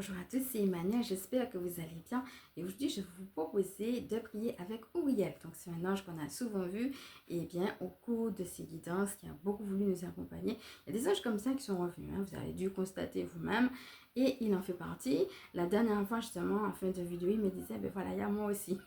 Bonjour à tous, c'est Emmanuel, j'espère que vous allez bien. Et aujourd'hui, je vais vous proposer de prier avec Uriel. Donc, c'est un ange qu'on a souvent vu. Et bien, au cours de ces guidances, qui a beaucoup voulu nous accompagner, il y a des anges comme ça qui sont revenus. Vous avez dû constater vous-même. Et il en fait partie. La dernière fois, justement, en fin de vidéo, il me disait, ben voilà, il y a moi aussi.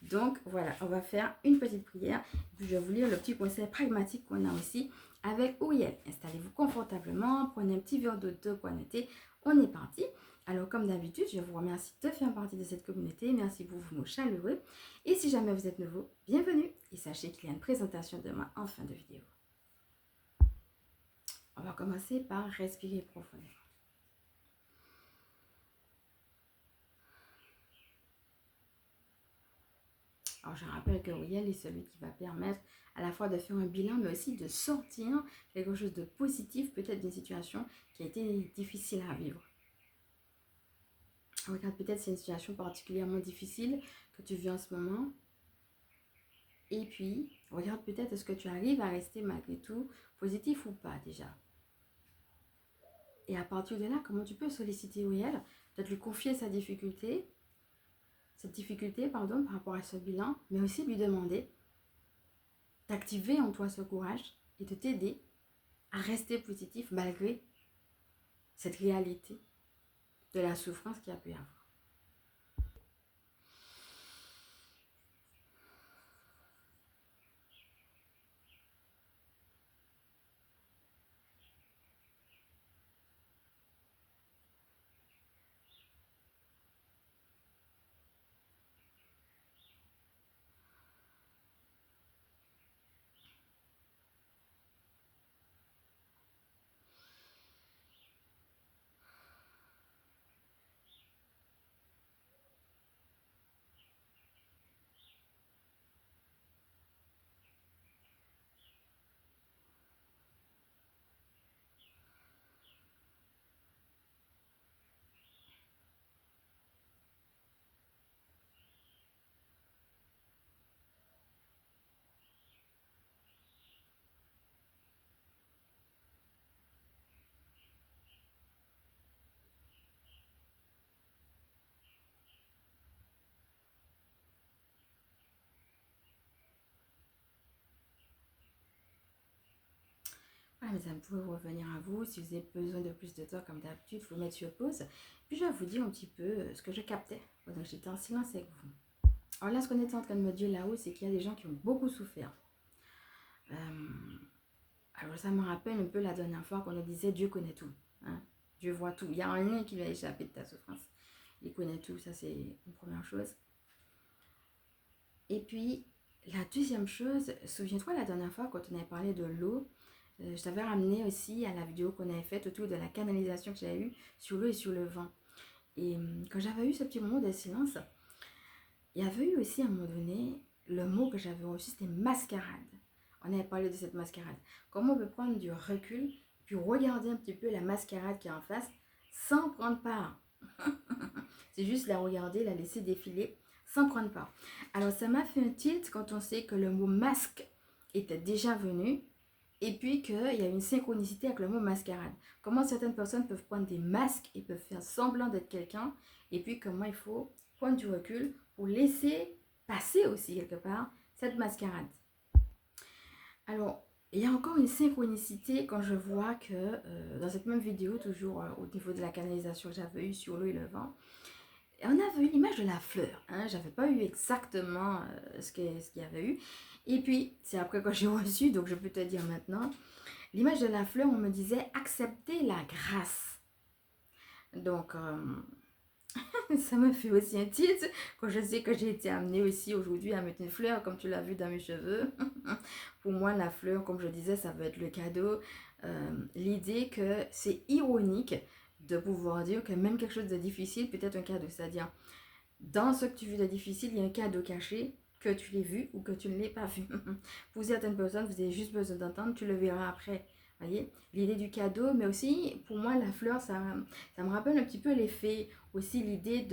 Donc, voilà, on va faire une petite prière. Puis, je vais vous lire le petit conseil pragmatique qu'on a aussi avec Uriel. Installez-vous confortablement, prenez un petit verre d'eau de quoi noter. On est parti. Alors, comme d'habitude, je vous remercie de faire partie de cette communauté. Merci pour vos mots chaleureux. Et si jamais vous êtes nouveau, bienvenue. Et sachez qu'il y a une présentation demain en fin de vidéo. On va commencer par respirer profondément. Alors, je rappelle que Uriel est celui qui va permettre à la fois de faire un bilan, mais aussi de sortir quelque chose de positif, peut-être d'une situation qui a été difficile à vivre. Regarde, peut-être c'est une situation particulièrement difficile que tu vis en ce moment. Et puis, regarde peut-être est-ce que tu arrives à rester malgré tout positif ou pas déjà. Et à partir de là, comment tu peux solliciter Uriel, peut-être lui confier cette difficulté, par rapport à ce bilan, mais aussi lui demander d'activer en toi ce courage et de t'aider à rester positif malgré cette réalité de la souffrance qu'il y a pu y avoir. Voilà, mes amis, vous pouvez revenir à vous. Si vous avez besoin de plus de temps, comme d'habitude, il faut mettre sur pause. Puis je vais vous dire un petit peu ce que je captais pendant que j'étais en silence avec vous. Alors là, ce qu'on était en train de me dire là-haut, c'est qu'il y a des gens qui ont beaucoup souffert. Alors ça me rappelle un peu la dernière fois qu'on nous disait Dieu connaît tout. Hein? Dieu voit tout. Il y a rien qui va échapper de ta souffrance. Il connaît tout, ça c'est une première chose. Et puis, la deuxième chose, souviens-toi la dernière fois quand on avait parlé de l'eau, je t'avais ramené aussi à la vidéo qu'on avait faite autour de la canalisation que j'avais eue sur l'eau et sur le vent. Et quand j'avais eu ce petit moment de silence, il y avait eu aussi à un moment donné, le mot que j'avais reçu, c'était mascarade. On avait parlé de cette mascarade. Comment on peut prendre du recul, puis regarder un petit peu la mascarade qui est en face, sans prendre part. C'est juste la regarder, la laisser défiler, sans prendre part. Alors ça m'a fait un tilt quand on sait que le mot masque était déjà venu, et puis qu'il y a une synchronicité avec le mot mascarade. Comment certaines personnes peuvent prendre des masques et peuvent faire semblant d'être quelqu'un, et puis comment il faut prendre du recul pour laisser passer aussi quelque part cette mascarade. Alors, il y a encore une synchronicité quand je vois que dans cette même vidéo, toujours au niveau de la canalisation que j'avais eue sur l'eau et le vent, on avait eu l'image de la fleur. Hein? J'avais pas eu exactement ce qu'il y avait eu. Et puis, c'est après que j'ai reçu, donc je peux te dire maintenant, l'image de la fleur, on me disait accepter la grâce. Donc, ça me fait aussi un titre quand je sais que j'ai été amenée aussi aujourd'hui à mettre une fleur comme tu l'as vu dans mes cheveux. Pour moi, la fleur, comme je disais, ça veut être le cadeau. L'idée que c'est ironique de pouvoir dire que même quelque chose de difficile peut être un cadeau. C'est-à-dire, dans ce que tu vis de difficile, il y a un cadeau caché, que tu l'aies vu ou que tu ne l'aies pas vu. Pour certaines personnes, vous avez juste besoin d'entendre, tu le verras après. Voyez, l'idée du cadeau, mais aussi pour moi la fleur, ça me rappelle un petit peu l'effet, aussi l'idée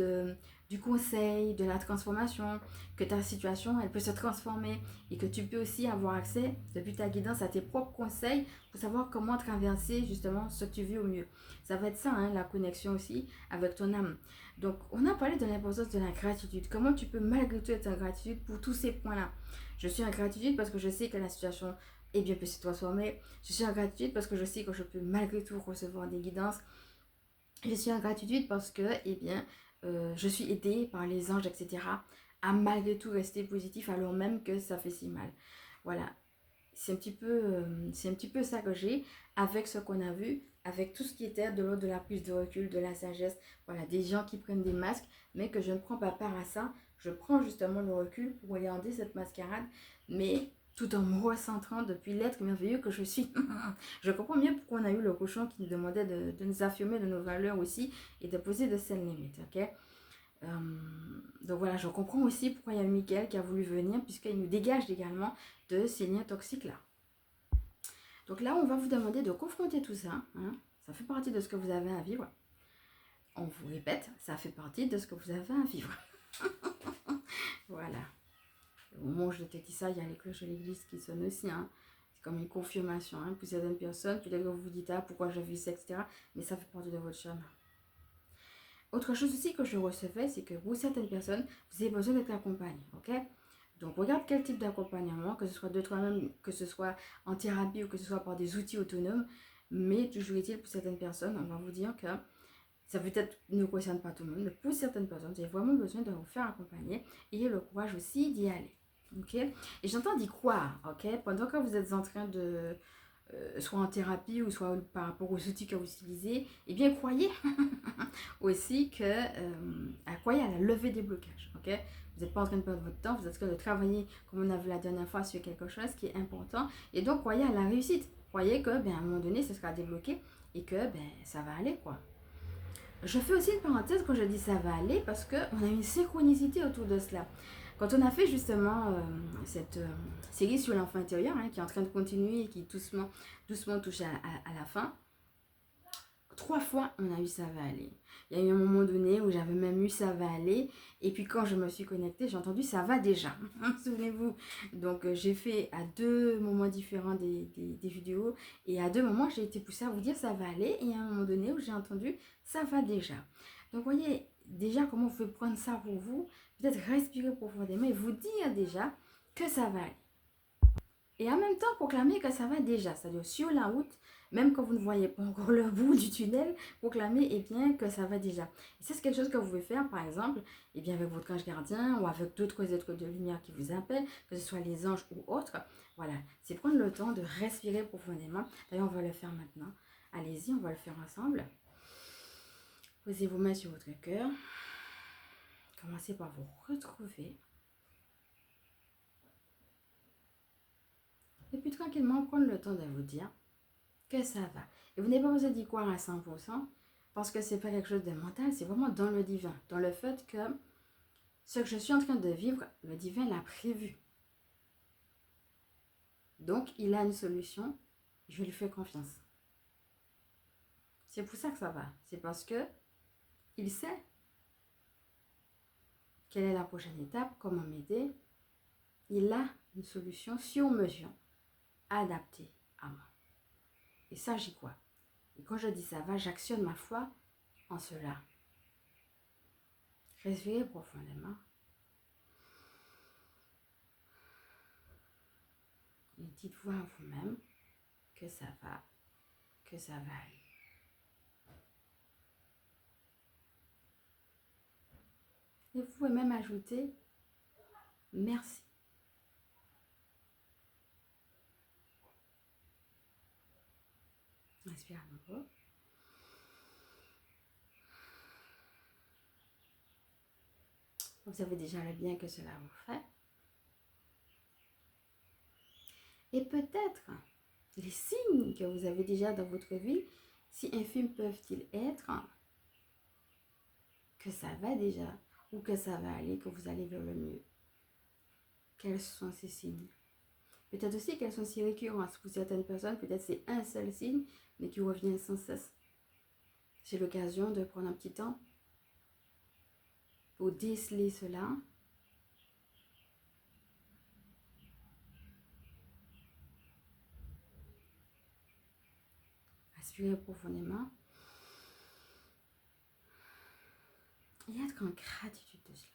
du conseil, de la transformation, que ta situation elle peut se transformer et que tu peux aussi avoir accès depuis ta guidance à tes propres conseils pour savoir comment traverser justement ce que tu vis au mieux. Ça va être ça, hein, la connexion aussi avec ton âme. Donc on a parlé de l'importance de la gratitude. Comment tu peux malgré tout être en gratitude pour tous ces points-là. Je suis en gratitude parce que je sais que la situation eh bien, peut se transformer. Je suis en gratitude parce que je sais que je peux malgré tout recevoir des guidances. Je suis en gratitude parce que, eh bien, je suis aidée par les anges, etc. à malgré tout rester positif alors même que ça fait si mal. Voilà, c'est un petit peu ça que j'ai avec ce qu'on a vu, avec tout ce qui était de l'ordre de la prise de recul, de la sagesse. Voilà, des gens qui prennent des masques, mais que je ne prends pas part à ça. Je prends justement le recul pour regarder cette mascarade, mais tout en me recentrant depuis l'être merveilleux que je suis. Je comprends mieux pourquoi on a eu le cochon qui nous demandait de nous affirmer de nos valeurs aussi et de poser de saines limites, ok? Euh, donc voilà, je comprends aussi pourquoi il y a Mickaël qui a voulu venir, puisqu'il nous dégage également de ces liens toxiques là. Donc là, on va vous demander de confronter tout ça, hein. Ça fait partie de ce que vous avez à vivre. On vous répète, ça fait partie de ce que vous avez à vivre. Voilà. Au moment où je te dis ça, il y a les cloches de l'église qui sonnent aussi, hein. C'est comme une confirmation, hein. Pour certaines personnes, peut-être que vous vous dites, ah, pourquoi j'ai vu ça, etc. Mais ça fait partie de votre chemin. Autre chose aussi que je recevais, c'est que pour certaines personnes, vous avez besoin d'être accompagné, ok? Donc, regarde quel type d'accompagnement, que ce soit de toi-même, que ce soit en thérapie ou que ce soit par des outils autonomes. Mais toujours est-il, pour certaines personnes, on va vous dire que ça peut-être ne concerne pas tout le monde, mais pour certaines personnes, vous avez vraiment besoin de vous faire accompagner. Ayez le courage aussi d'y aller, ok? Et j'entends d'y croire, ok? Pendant que vous êtes en train de... soit en thérapie ou soit par rapport aux outils que vous utilisez, eh bien, croyez aussi que croyez à la levée des blocages, ok? Vous n'êtes pas en train de perdre votre temps, vous êtes en train de travailler, comme on a vu la dernière fois, sur quelque chose qui est important. Et donc, croyez à la réussite. Croyez que, ben, à un moment donné, ce sera débloqué et que, ben, ça va aller, quoi. Je fais aussi une parenthèse quand je dis ça va aller parce qu'on a une synchronicité autour de cela. Quand on a fait justement cette série sur l'enfant intérieur, hein, qui est en train de continuer et qui doucement, doucement touche à la fin, 3 fois, on a eu ça va aller. Il y a eu un moment donné où j'avais même eu ça va aller. Et puis quand je me suis connectée, j'ai entendu ça va déjà. Souvenez-vous. Donc j'ai fait à 2 moments différents des vidéos. Et à 2 moments, j'ai été poussée à vous dire ça va aller. Et à un moment donné où j'ai entendu ça va déjà. Donc voyez déjà comment vous pouvez prendre ça pour vous. Peut-être respirer profondément et vous dire déjà que ça va aller. Et en même temps, proclamer que ça va déjà. C'est-à-dire sur la route, même quand vous ne voyez pas encore le bout du tunnel, proclamer eh bien, que ça va déjà. Et ça, c'est quelque chose que vous pouvez faire, par exemple, eh bien, avec votre ange gardien ou avec d'autres êtres de lumière qui vous appellent, que ce soit les anges ou autres. Voilà, c'est prendre le temps de respirer profondément. D'ailleurs, on va le faire maintenant. Allez-y, on va le faire ensemble. Posez vos mains sur votre cœur. Commencez par vous retrouver. Et puis tranquillement, prendre le temps de vous dire que ça va. Et vous n'avez pas besoin d'y croire à 100% parce que c'est pas quelque chose de mental, c'est vraiment dans le divin, dans le fait que ce que je suis en train de vivre, le divin l'a prévu. Donc, il a une solution, je lui fais confiance. C'est pour ça que ça va. C'est parce que il sait quelle est la prochaine étape, comment m'aider. Il a une solution sur mesure, adaptée à moi. Et ça, j'y crois. Et quand je dis ça va, j'actionne ma foi en cela. Respirez profondément. Et dites-vous à vous-même que ça va aller. Et vous pouvez même ajouter merci. Inspire à nouveau. Vous savez déjà le bien que cela vous fait. Et peut-être les signes que vous avez déjà dans votre vie, si infimes peuvent-ils être, que ça va déjà ou que ça va aller, que vous allez vers le mieux. Quels sont ces signes? Peut-être aussi qu'elles sont si récurrentes. Pour certaines personnes, peut-être c'est un seul signe, mais qui revient sans cesse. C'est l'occasion de prendre un petit temps pour déceler cela. Respirez profondément. Et être en gratitude de cela.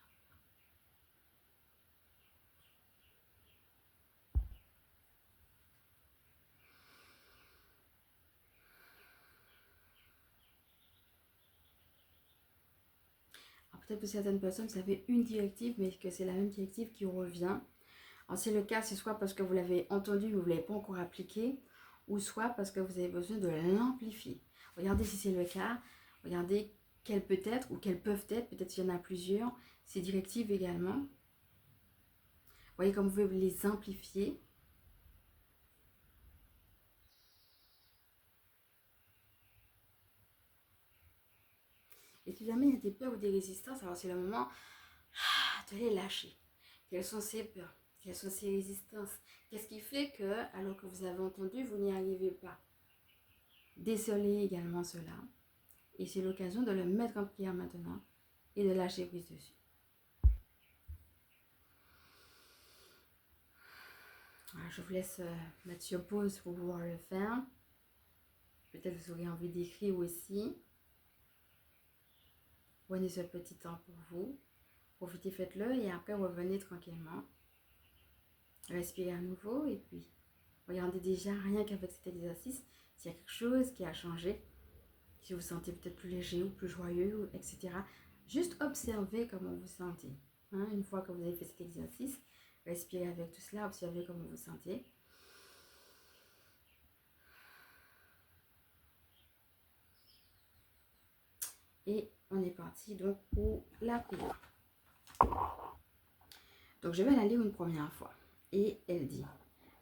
Peut-être pour certaines personnes, vous avez une directive, mais que c'est la même directive qui revient. Alors, c'est le cas, c'est soit parce que vous l'avez entendu, mais vous ne l'avez pas encore appliqué, ou soit parce que vous avez besoin de l'amplifier. Regardez si c'est le cas. Regardez quelles peut être, ou quelles peuvent être, peut-être qu'il y en a plusieurs, ces directives également. Voyez comme vous pouvez les amplifier. Et si jamais il y a des peurs ou des résistances, alors c'est le moment de les lâcher. Quelles sont ces peurs? Quelles sont ces résistances? Qu'est-ce qui fait que, alors que vous avez entendu, vous n'y arrivez pas? Décelez également cela. Et c'est l'occasion de le mettre en prière maintenant et de lâcher prise dessus. Alors, je vous laisse mettre sur pause pour pouvoir le faire. Peut-être vous aurez envie d'écrire aussi. Prenez ce petit temps pour vous. Profitez, faites-le et après revenez tranquillement. Respirez à nouveau et puis regardez déjà rien qu'avec cet exercice s'il y a quelque chose qui a changé. Si vous vous sentez peut-être plus léger ou plus joyeux, etc. Juste observez comment vous vous sentez. Hein, une fois que vous avez fait cet exercice, respirez avec tout cela, observez comment vous vous sentez. Et on est parti donc pour la prière. Donc je vais la lire une première fois. Et elle dit: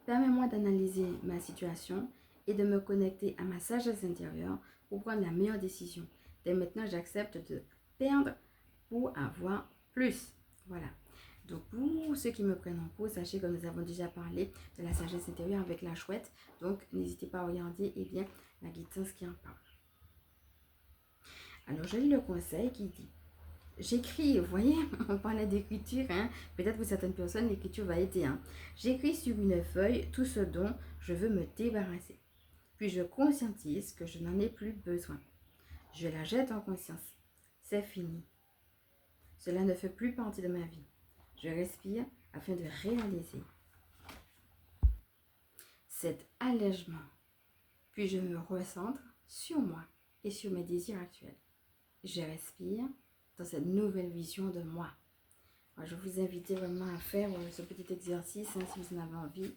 permets-moi d'analyser ma situation et de me connecter à ma sagesse intérieure pour prendre la meilleure décision. Dès maintenant, j'accepte de perdre pour avoir plus. Voilà. Donc pour ceux qui me prennent en cours, sachez que nous avons déjà parlé de la sagesse intérieure avec la chouette. Donc n'hésitez pas à regarder bien la guidance qui en parle. Alors je lis le conseil qui dit: j'écris, vous voyez, on parlait d'écriture, hein? Peut-être pour certaines personnes, l'écriture va aider. Hein? J'écris sur une feuille tout ce dont je veux me débarrasser. Puis je conscientise que je n'en ai plus besoin. Je la jette en conscience. C'est fini. Cela ne fait plus partie de ma vie. Je respire afin de réaliser cet allègement. Puis je me recentre sur moi et sur mes désirs actuels. Je respire dans cette nouvelle vision de moi. Alors, je vous invite vraiment à faire ce petit exercice hein, si vous en avez envie.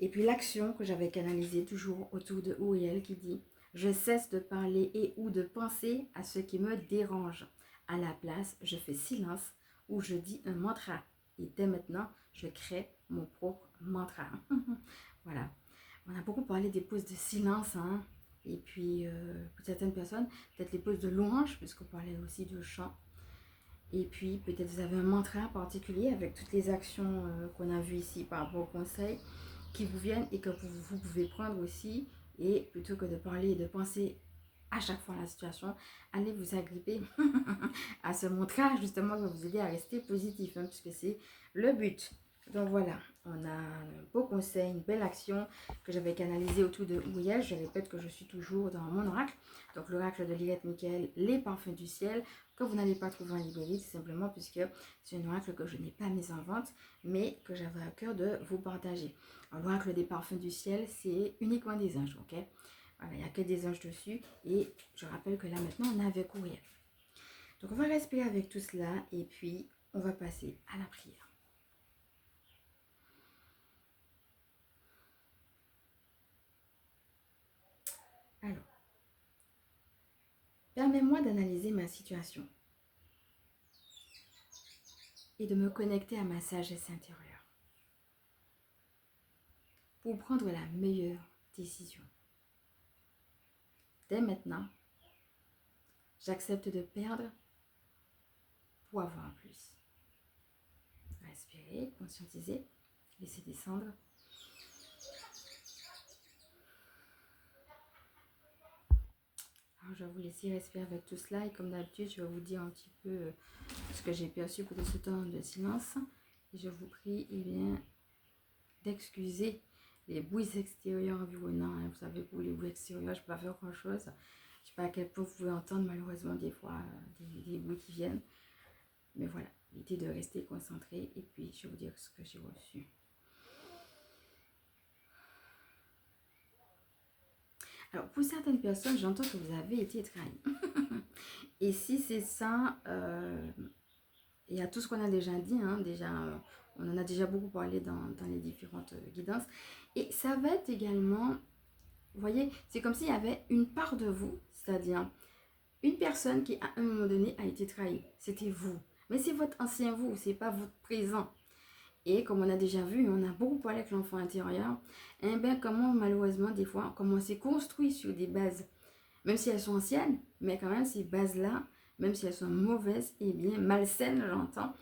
Et puis l'action que j'avais canalisée toujours autour de Uriel qui dit: je cesse de parler et ou de penser à ce qui me dérange. À la place, je fais silence ou je dis un mantra. Et dès maintenant, je crée mon propre mantra. Voilà. On a beaucoup parlé des pauses de silence. Hein. Et puis, pour certaines personnes, peut-être les pauses de louange, puisqu'on parlait aussi de chant. Et puis, peut-être vous avez un mantra particulier avec toutes les actions qu'on a vues ici par rapport au conseil qui vous viennent et que vous pouvez prendre aussi. Et plutôt que de parler et de penser à chaque fois à la situation, allez vous agripper à ce mantra justement qui va vous aider à rester positif, hein, puisque c'est le but. Donc voilà, on a un beau conseil, une belle action que j'avais canalisée autour de Uriel. Je répète que je suis toujours dans mon oracle. Donc l'oracle de Lilith Michael, les parfums du ciel, que vous n'allez pas trouver en librairie, tout simplement puisque c'est un oracle que je n'ai pas mis en vente, mais que j'avais à cœur de vous partager. L'oracle des parfums du ciel, c'est uniquement des anges, ok? Voilà, il n'y a que des anges dessus. Et je rappelle que là maintenant, on est avec Uriel. Donc on va respirer avec tout cela et puis on va passer à la prière. Alors, permets-moi d'analyser ma situation et de me connecter à ma sagesse intérieure pour prendre la meilleure décision. Dès maintenant, j'accepte de perdre pour avoir plus. Respirez, conscientisez, laissez descendre. Alors, je vais vous laisser respirer avec tout cela et comme d'habitude, je vais vous dire un petit peu ce que j'ai perçu pour ce temps de silence. Et je vous prie d'excuser les bruits extérieurs environnants. Hein. Vous savez, pour les bruits extérieurs, je ne peux pas faire grand-chose. Je ne sais pas à quel point vous pouvez entendre malheureusement des fois des bruits qui viennent. Mais voilà, l'idée de rester concentré et puis je vais vous dire ce que j'ai reçu. Alors, pour certaines personnes, j'entends que vous avez été trahi. Et si c'est ça, il y a tout ce qu'on a déjà dit, hein, on en a déjà beaucoup parlé dans les différentes guidances. Et ça va être également, vous voyez, c'est comme s'il y avait une part de vous, c'est-à-dire une personne qui à un moment donné a été trahie. C'était vous. Mais c'est votre ancien vous, c'est pas votre présent. Et comme on a déjà vu, on a beaucoup parlé avec l'enfant intérieur, et bien comment malheureusement des fois, comment c'est construit sur des bases, même si elles sont anciennes, mais quand même ces bases-là, même si elles sont mauvaises et bien malsaines, j'entends,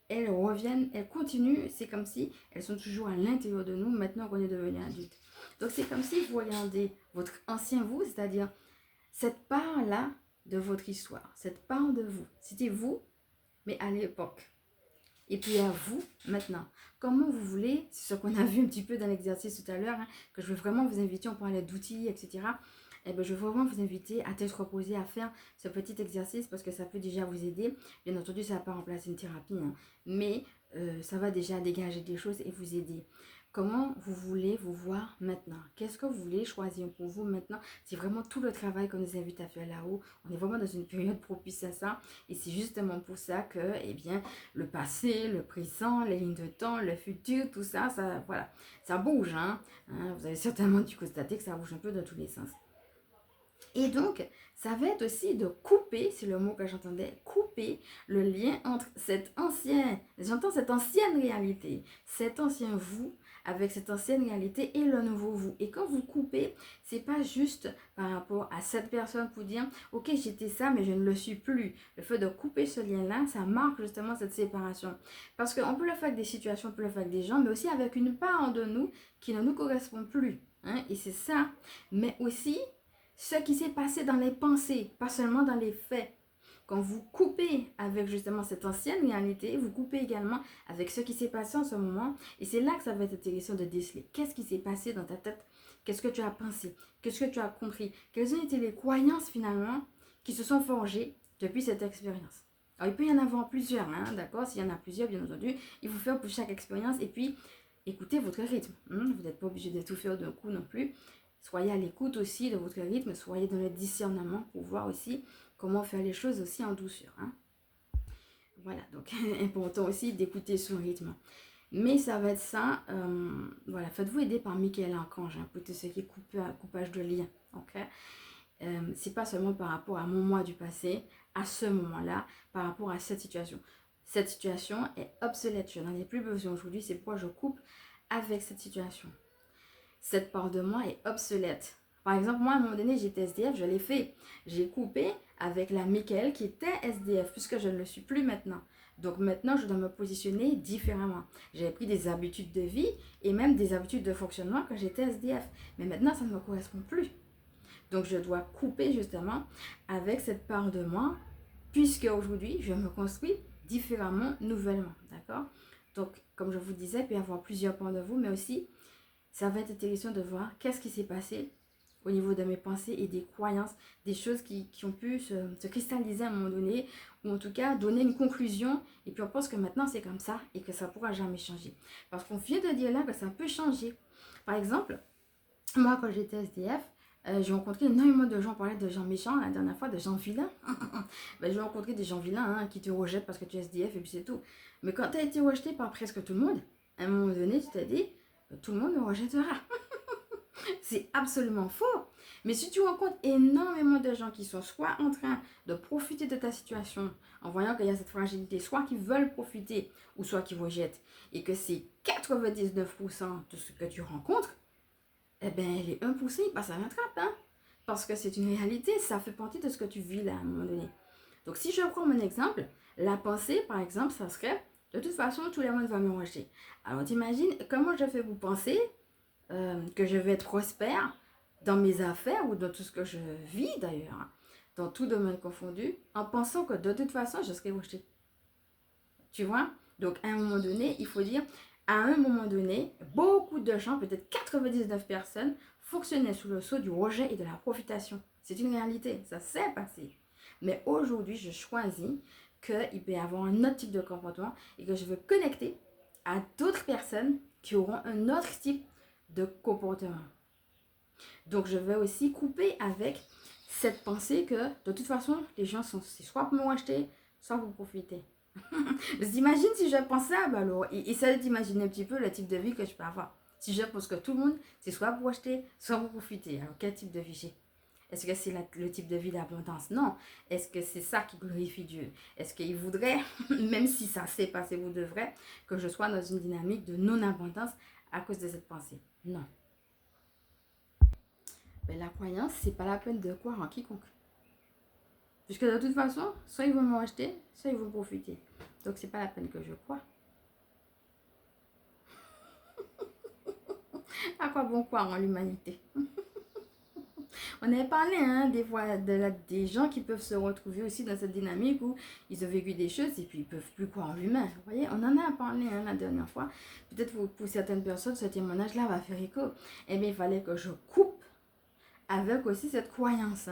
elles reviennent, elles continuent, c'est comme si elles sont toujours à l'intérieur de nous maintenant qu'on est devenu adulte. Donc c'est comme si vous regardez votre ancien vous, c'est-à-dire cette part-là de votre histoire, cette part de vous, c'était vous, mais à l'époque. Et puis à vous, maintenant, comment vous voulez, c'est ce qu'on a vu un petit peu dans l'exercice tout à l'heure, hein, que je veux vraiment vous inviter, on parlait d'outils, etc. Eh bien, je veux vraiment vous inviter à tête reposée à faire ce petit exercice parce que ça peut déjà vous aider. Bien entendu, ça ne va pas remplacer une thérapie, hein, mais ça va déjà dégager des choses et vous aider. Comment vous voulez vous voir maintenant? Qu'est-ce que vous voulez choisir pour vous maintenant? C'est vraiment tout le travail qu'on nous invite à faire là-haut. On est vraiment dans une période propice à ça. Et c'est justement pour ça que, eh bien, le passé, le présent, les lignes de temps, le futur, tout ça, voilà, ça bouge. Hein. Vous avez certainement dû constater que ça bouge un peu dans tous les sens. Et donc, ça va être aussi de couper, c'est le mot que j'entendais, couper le lien entre cette ancienne réalité, cet ancien vous, avec cette ancienne réalité et le nouveau vous. Et quand vous coupez, c'est pas juste par rapport à cette personne pour dire, ok, j'étais ça, mais je ne le suis plus. Le fait de couper ce lien-là, ça marque justement cette séparation. Parce qu'on peut le faire avec des situations, on peut le faire avec des gens, mais aussi avec une part de nous qui ne nous correspond plus. Hein, et c'est ça. Mais aussi, ce qui s'est passé dans les pensées, pas seulement dans les faits. Quand vous coupez avec justement cette ancienne réalité, vous coupez également avec ce qui s'est passé en ce moment. Et c'est là que ça va être intéressant de déceler. Qu'est-ce qui s'est passé dans ta tête? Qu'est-ce que tu as pensé? Qu'est-ce que tu as compris? Quelles ont été les croyances finalement qui se sont forgées depuis cette expérience? Alors il peut y en avoir plusieurs, hein, d'accord? S'il y en a plusieurs, bien entendu, il faut faire pour chaque expérience et puis écoutez votre rythme. Vous n'êtes pas obligé de tout faire d'un coup non plus. Soyez à l'écoute aussi de votre rythme, soyez dans le discernement pour voir aussi comment faire les choses aussi en douceur. Hein. Voilà, donc important aussi d'écouter son rythme. Mais ça va être ça, voilà, faites-vous aider par Michael Archange hein, pour tout ce qui est coupage de lien. Okay? C'est pas seulement par rapport à mon moi du passé, à ce moment-là, par rapport à cette situation. Cette situation est obsolète, je n'en ai plus besoin aujourd'hui, c'est pourquoi je coupe avec cette situation. Cette part de moi est obsolète. Par exemple, moi, à un moment donné, j'étais SDF, je l'ai fait. J'ai coupé avec la Michael qui était SDF, puisque je ne le suis plus maintenant. Donc maintenant, je dois me positionner différemment. J'avais pris des habitudes de vie et même des habitudes de fonctionnement quand j'étais SDF. Mais maintenant, ça ne me correspond plus. Donc je dois couper justement avec cette part de moi, puisque aujourd'hui, je me construis différemment, nouvellement. D'accord? Donc, comme je vous disais, il peut y avoir plusieurs points de vue, mais aussi ça va être intéressant de voir qu'est-ce qui s'est passé au niveau de mes pensées et des croyances, des choses qui ont pu se cristalliser à un moment donné, ou en tout cas donner une conclusion, et puis on pense que maintenant c'est comme ça et que ça ne pourra jamais changer. Parce qu'on vient de dire là que ça peut changer. Par exemple, moi quand j'étais SDF, j'ai rencontré énormément de gens, on parlait de gens méchants la dernière fois, de gens vilains. J'ai rencontré des gens vilains hein, qui te rejettent parce que tu es SDF et puis c'est tout. Mais quand tu as été rejeté par presque tout le monde, à un moment donné tu t'es dit, tout le monde me rejettera. C'est absolument faux. Mais si tu rencontres énormément de gens qui sont soit en train de profiter de ta situation, en voyant qu'il y a cette fragilité, soit qui veulent profiter, ou soit qui rejettent, et que c'est 99% de ce que tu rencontres, eh bien les 1% ils passent à la trappe. Hein? Parce que c'est une réalité, ça fait partie de ce que tu vis là à un moment donné. Donc si je prends mon exemple, la pensée par exemple, ça serait, de toute façon tout le monde va me rejeter. Alors t'imagines comment je fais vous penser que je vais être prospère dans mes affaires ou dans tout ce que je vis d'ailleurs. dans tout domaine confondu, en pensant que de toute façon, je serai rejetée. Tu vois? Donc, à un moment donné, il faut dire, à un moment donné, beaucoup de gens, peut-être 99 personnes, fonctionnaient sous le sceau du rejet et de la profitation. C'est une réalité, ça s'est passé. Mais aujourd'hui, je choisis qu'il peut y avoir un autre type de comportement et que je veux connecter à d'autres personnes qui auront un autre type de comportement. Donc, je vais aussi couper avec cette pensée que, de toute façon, les gens sont soit pour me racheter, soit pour profiter. J'imagine si je pense ça, bah alors, essaye d'imaginer un petit peu le type de vie que je peux avoir. Si je pense que tout le monde, c'est soit pour acheter, soit pour profiter. Alors, quel type de vie j'ai? Est-ce que c'est le type de vie d'abondance? Non. Est-ce que c'est ça qui glorifie Dieu? Est-ce qu'il voudrait, même si ça s'est passé vous devrez, que je sois dans une dynamique de non-abondance à cause de cette pensée? Non. Mais la croyance, c'est pas la peine de croire en quiconque. Puisque de toute façon, soit ils vont me racheter, soit ils vont profiter. Donc, c'est pas la peine que je croie. À quoi bon croire en l'humanité? On avait parlé des fois des gens qui peuvent se retrouver aussi dans cette dynamique où ils ont vécu des choses et puis ils peuvent plus croire en l'humain. Vous voyez, on en a parlé la dernière fois. Peut-être pour certaines personnes, ce témoignage-là va faire écho. Eh bien, il fallait que je coupe avec aussi cette croyance.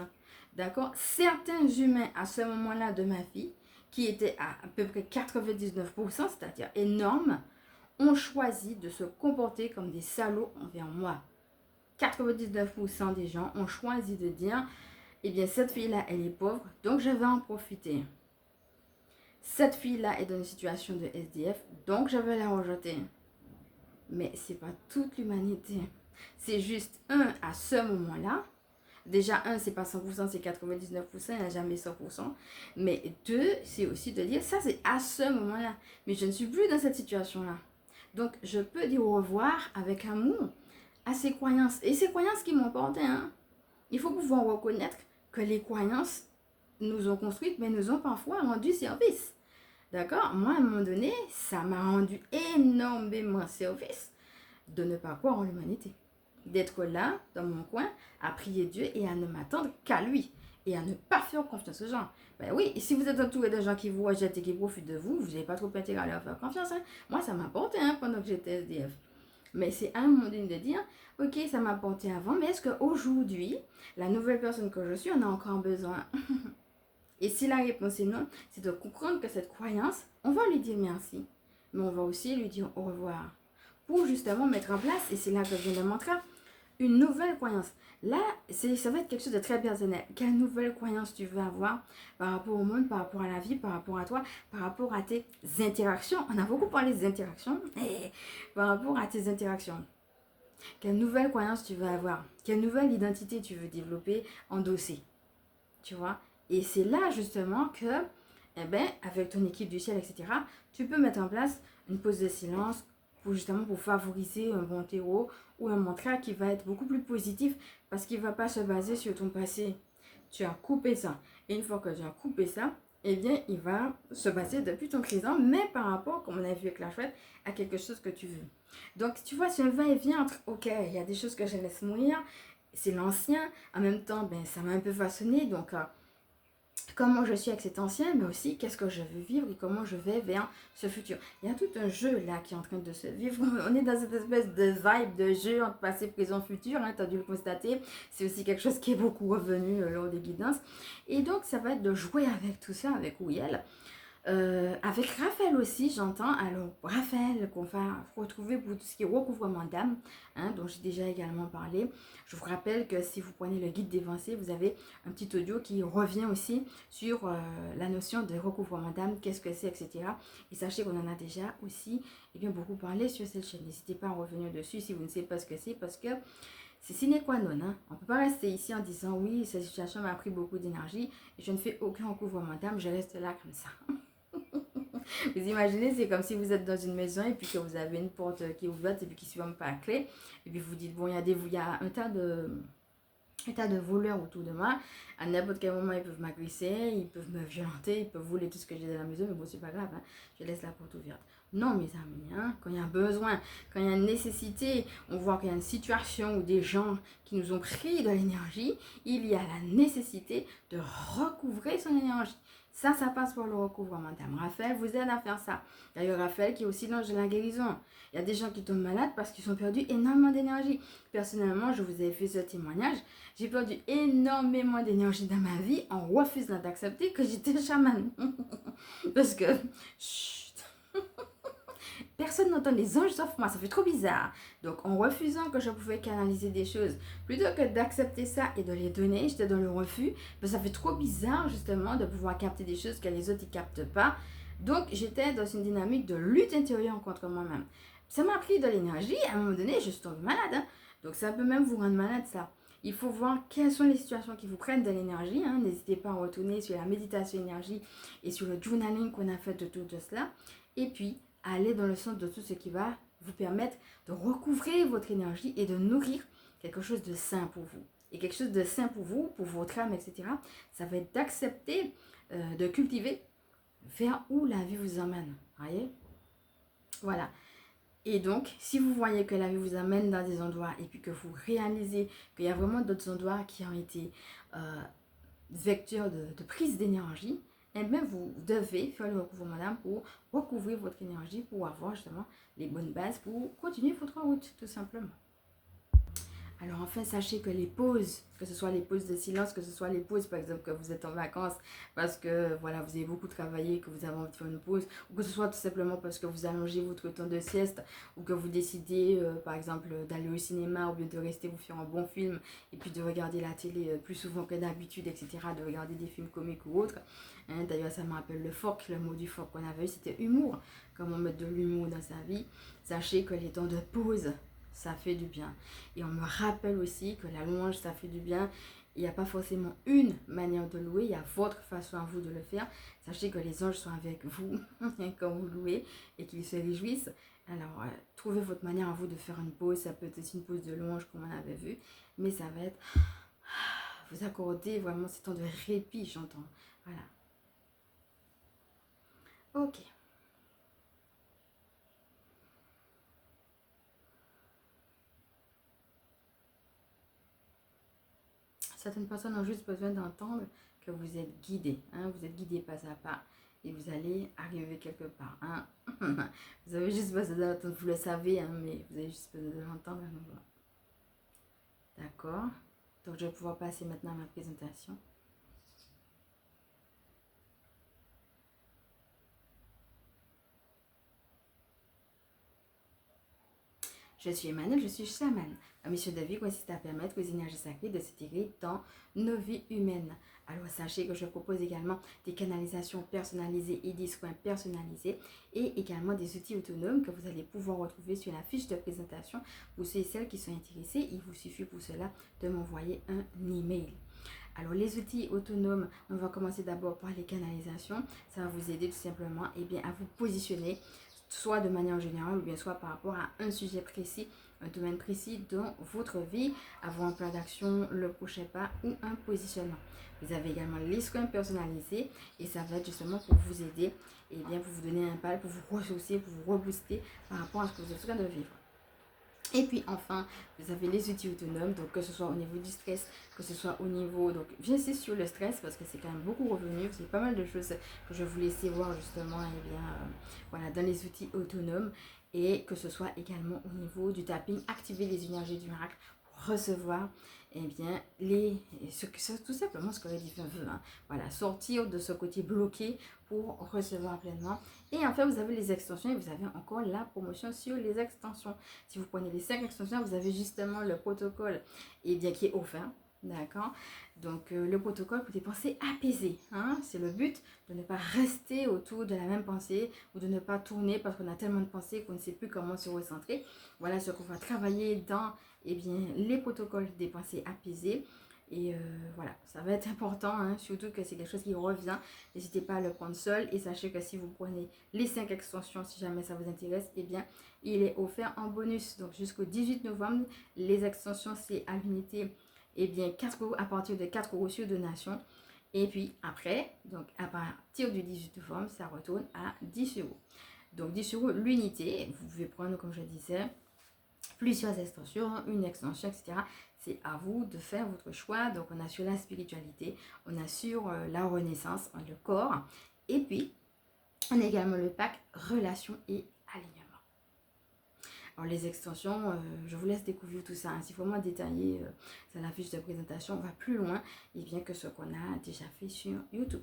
D'accord? Certains humains à ce moment-là de ma vie, qui étaient à peu près 99%, c'est-à-dire énormes, ont choisi de se comporter comme des salauds envers moi. 99% des gens ont choisi de dire, eh bien, cette fille-là, elle est pauvre, donc je vais en profiter. Cette fille-là est dans une situation de SDF, donc je vais la rejeter. Mais ce n'est pas toute l'humanité. C'est juste, à ce moment-là, déjà, c'est pas 100%, c'est 99%, il n'y a jamais 100%. Mais deux, c'est aussi de dire, ça c'est à ce moment-là. Mais je ne suis plus dans cette situation-là. Donc, je peux dire au revoir avec amour à ces croyances. Et ces croyances qui m'ont porté, il faut pouvoir reconnaître que les croyances nous ont construites, mais nous ont parfois rendu service. D'accord? Moi, à un moment donné, ça m'a rendu énormément service de ne pas croire en l'humanité. D'être là, dans mon coin, à prier Dieu et à ne m'attendre qu'à lui. Et à ne pas faire confiance aux gens. Ben oui, et si vous êtes entouré de gens qui vous rejettent et qui profitent de vous, vous n'avez pas trop intérêt à leur faire confiance. Moi, ça m'a porté pendant que j'étais SDF. Mais c'est à un moment donné de dire, ok, ça m'a porté avant, mais est-ce qu'aujourd'hui, la nouvelle personne que je suis, on a encore besoin? Et si la réponse est non, c'est de comprendre que cette croyance, on va lui dire merci, mais on va aussi lui dire au revoir. Pour justement mettre en place, et c'est là que je viens de montrer, une nouvelle croyance. Là, ça va être quelque chose de très personnel. Quelle nouvelle croyance tu veux avoir par rapport au monde, par rapport à la vie, par rapport à toi, par rapport à tes interactions? On a beaucoup parlé des interactions. Par rapport à tes interactions. Quelle nouvelle croyance tu veux avoir? Quelle nouvelle identité tu veux développer, endosser? Tu vois? Et c'est là justement que, avec ton équipe du ciel, etc., tu peux mettre en place une pause de silence pour favoriser un bon terreau ou un mantra qui va être beaucoup plus positif parce qu'il ne va pas se baser sur ton passé. Tu as coupé ça. Et une fois que tu as coupé ça, eh bien, il va se baser depuis ton présent, mais par rapport, comme on a vu avec la chouette, à quelque chose que tu veux. Donc, tu vois, c'est un va-et-vient entre, ok, il y a des choses que je laisse mourir, c'est l'ancien, en même temps, ça m'a un peu façonné, donc comment je suis avec cet ancien, mais aussi qu'est-ce que je veux vivre et comment je vais vers ce futur. Il y a tout un jeu là qui est en train de se vivre. On est dans cette espèce de vibe de jeu entre passé, présent, futur. Tu as dû le constater. C'est aussi quelque chose qui est beaucoup revenu lors des guidances. Et donc, ça va être de jouer avec tout ça, avec Ouyel. Avec Raphaël aussi, j'entends. Alors, Raphaël, qu'on va retrouver pour tout ce qui est recouvrement d'âme, dont j'ai déjà également parlé. Je vous rappelle que si vous prenez le guide des pensées, vous avez un petit audio qui revient aussi sur la notion de recouvrement d'âme, qu'est-ce que c'est, etc. Et sachez qu'on en a déjà aussi beaucoup parlé sur cette chaîne. N'hésitez pas à revenir dessus si vous ne savez pas ce que c'est, parce que c'est sine qua non. On ne peut pas rester ici en disant oui, cette situation m'a pris beaucoup d'énergie et je ne fais aucun recouvrement d'âme, je reste là comme ça. Vous imaginez, c'est comme si vous êtes dans une maison et puis que vous avez une porte qui est ouverte et puis qui ne se ferme pas à clé. Et puis vous dites, bon, il y a un tas tas de voleurs autour de moi. À n'importe quel moment, ils peuvent m'agresser, ils peuvent me violenter, ils peuvent voler tout ce que j'ai dans la maison, mais bon, c'est pas grave, hein, je laisse la porte ouverte. Non, mes amis, hein, quand il y a un besoin, quand il y a une nécessité, on voit qu'il y a une situation où des gens qui nous ont pris de l'énergie, il y a la nécessité de recouvrer son énergie. Ça passe par le recouvrement d'âme. Raphaël vous aide à faire ça. D'ailleurs, Raphaël qui est aussi l'ange de la guérison. Il y a des gens qui tombent malades parce qu'ils ont perdu énormément d'énergie. Personnellement, je vous ai fait ce témoignage. J'ai perdu énormément d'énergie dans ma vie en refusant d'accepter que j'étais chamane. Parce que, chut, personne n'entend les anges sauf moi, ça fait trop bizarre. Donc en refusant que je pouvais canaliser des choses, plutôt que d'accepter ça et de les donner, j'étais dans le refus, ben, ça fait trop bizarre justement de pouvoir capter des choses que les autres ne captent pas. Donc j'étais dans une dynamique de lutte intérieure contre moi-même. Ça m'a pris de l'énergie, à un moment donné je suis tombée malade. Hein. Donc ça peut même vous rendre malade ça. Il faut voir quelles sont les situations qui vous prennent de l'énergie. Hein. N'hésitez pas à retourner sur la méditation énergie et sur le journaling qu'on a fait autour de cela. Et puis, aller dans le sens de tout ce qui va vous permettre de recouvrer votre énergie et de nourrir quelque chose de sain pour vous. Et quelque chose de sain pour vous, pour votre âme, etc. Ça va être d'accepter, de cultiver vers où la vie vous emmène. Voyez? Voilà. Et donc, si vous voyez que la vie vous amène dans des endroits et puis que vous réalisez qu'il y a vraiment d'autres endroits qui ont été vecteurs de prise d'énergie, eh bien, vous devez faire le recouvrement d'âme pour recouvrir votre énergie, pour avoir justement les bonnes bases pour continuer votre route, tout simplement. Alors enfin, sachez que les pauses, que ce soit les pauses de silence, que ce soit les pauses par exemple que vous êtes en vacances parce que voilà, vous avez beaucoup travaillé, que vous avez envie de faire une pause, ou que ce soit tout simplement parce que vous allongez votre temps de sieste, ou que vous décidez par exemple d'aller au cinéma ou bien de rester vous faire un bon film et puis de regarder la télé plus souvent que d'habitude, etc., de regarder des films comiques ou autres. Hein, d'ailleurs, ça me rappelle le phoque, le mot du phoque qu'on avait eu, c'était humour, comment mettre de l'humour dans sa vie. Sachez que les temps de pause, ça fait du bien. Et on me rappelle aussi que la louange, ça fait du bien. Il n'y a pas forcément une manière de louer, il y a votre façon à vous de le faire. Sachez que les anges sont avec vous quand vous louez et qu'ils se réjouissent. Alors, trouvez votre manière à vous de faire une pause. Ça peut être aussi une pause de louange comme on avait vu, mais ça va être vous accorder vraiment ces temps de répit, j'entends. Voilà. Ok. Certaines personnes ont juste besoin d'entendre que vous êtes guidé. Hein, vous êtes guidé pas à pas et vous allez arriver quelque part. Hein. Vous avez juste besoin d'entendre, vous le savez, hein, mais vous avez juste besoin de l'entendre. D'accord. Donc je vais pouvoir passer maintenant à ma présentation. Je suis Emmanuel, je suis chamane. Ma mission de vie consiste à permettre aux énergies sacrées de s'intégrer dans nos vies humaines. Alors sachez que je propose également des canalisations personnalisées et des soins personnalisés et également des outils autonomes que vous allez pouvoir retrouver sur la fiche de présentation. Pour ceux et celles qui sont intéressés, il vous suffit pour cela de m'envoyer un email. Alors les outils autonomes, on va commencer d'abord par les canalisations. Ça va vous aider tout simplement à vous positionner soit de manière générale ou bien soit par rapport à un sujet précis, un domaine précis dans votre vie, avoir un plan d'action, le prochain pas ou un positionnement. Vous avez également les soins personnalisés et ça va être justement pour vous aider pour vous donner un pas, pour vous ressourcer, pour vous rebooster par rapport à ce que vous êtes en train de vivre. Et puis enfin, vous avez les outils autonomes, donc que ce soit au niveau du stress, que ce soit au niveau, donc j'insiste sur le stress parce que c'est quand même beaucoup revenu, c'est pas mal de choses que je vous laissais voir justement voilà, dans les outils autonomes et que ce soit également au niveau du tapping, activer les énergies du miracle pour recevoir tout simplement ce que les divins veulent. Hein. Voilà, sortir de ce côté bloqué pour recevoir pleinement. Et enfin, vous avez les extensions et vous avez encore la promotion sur les extensions. Si vous prenez les 5 extensions, vous avez justement le protocole qui est offert. D'accord. Donc, le protocole pour des pensées apaisées. Hein? C'est le but de ne pas rester autour de la même pensée ou de ne pas tourner parce qu'on a tellement de pensées qu'on ne sait plus comment se recentrer. Voilà ce qu'on va travailler dans les protocoles des pensées apaisées. Et voilà, ça va être important, hein, surtout que c'est quelque chose qui revient. N'hésitez pas à le prendre seul et sachez que si vous prenez les 5 extensions, si jamais ça vous intéresse, il est offert en bonus. Donc jusqu'au 18 novembre, les extensions c'est à l'unité et bien 4 euros à partir de 4 euros sur donation. Et puis après, donc à partir du 18 novembre, ça retourne à 10 euros. Donc 10 euros l'unité. Vous pouvez prendre, comme je disais, plusieurs extensions, une extension, etc. C'est à vous de faire votre choix. Donc on a sur la spiritualité, on a sur la renaissance, le corps. Et puis, on a également le pack relation et alignement. Alors les extensions, je vous laisse découvrir tout ça. Hein. C'est vraiment détaillé, c'est la fiche de présentation. On va plus loin et bien que ce qu'on a déjà fait sur YouTube.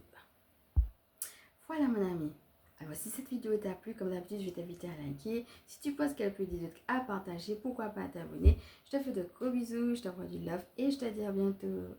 Voilà mon ami. Alors si cette vidéo t'a plu, comme d'habitude, je vais t'inviter à liker. Si tu penses qu'elle peut aider d'autres à partager, pourquoi pas t'abonner. Je te fais de gros bisous, je t'envoie du love et je te dis à bientôt.